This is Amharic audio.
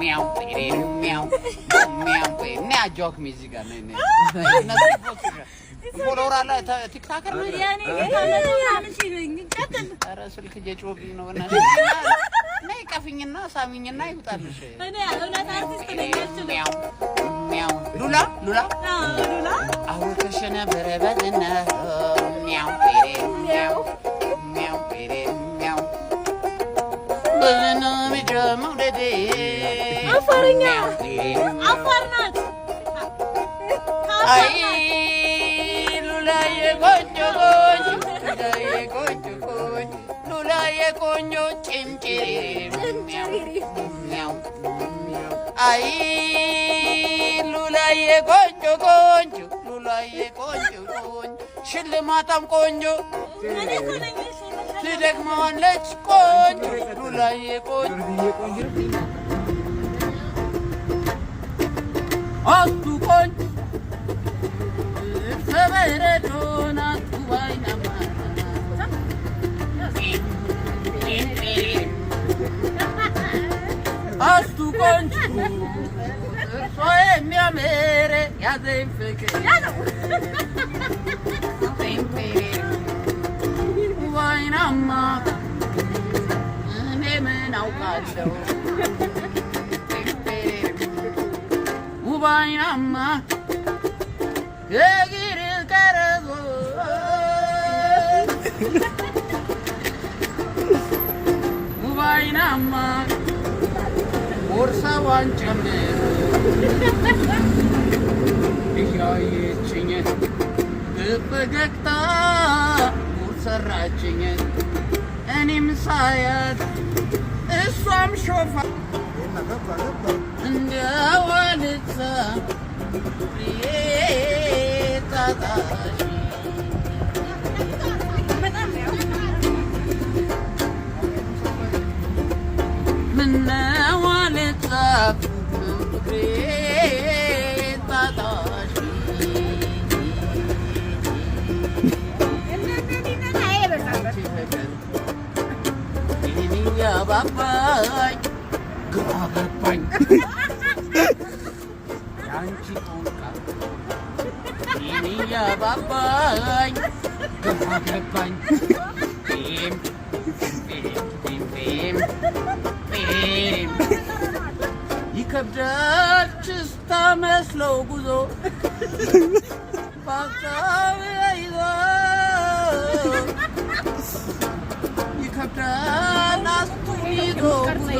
ሚያው ሚያው ሚያው ሚያው ጆክ ሙዚቃ ነው ፎሎወር አለ ቲክቶከር ነው ያኔ ታለና ሲልኝ ቀጥል ኧረ ስልክ እየጮህብኝ ነው እና ነይ ቀፍኝና ሳሚኝና ይውጣልሽ እኔ እውነት አርቲስት ነኝ ሚያው ሚያው ሉላ አሁን ከሸነ በረበትና ሚያው ሚያው ሚያው ሚያው በለና መውደዴ አፋርኛ አፋር ናት አይ ሉላዬ ቆንጆ ሉላዬ ቆንጆ ጭምጭሬ ሚያው አይ ሉላዬ ቆንጆ ሉላዬ ቆንጆ ሽልማታም ቆንጆ ትደግመዋለች ቆንጆ ሉላዬ ቆንጆ አቱ ቆንጆ ሰበረዶና ቱባይናማ አቱ ቆንጆ እርሷ የሚያምር ያዘኝ ፍቅር ቱባይናማ እኔ ምን አውቃለሁ ቱባይናማ እግር ቀረዞ ቱባይናማ ቦርሳዋን ጨምሮ እያየችኝ በፈገግታ ጉድ ሰራችኝ እኔም ሳያት እሷም ሾፋ እንደዋልሳ ታጣሽ ምነው አልጻፍ ፍቅሬ ታጣሽ ይህን ያባባኝ ግራ ገባኝ ያንቺ ቋንቋ ይህን ያባባኝ ግራ ገባኝ ይከብዳል ችስታ መስለው ጉዞ በሀሳብ ይዞ ይከብዳል አስቱን ይዞ ጉዞ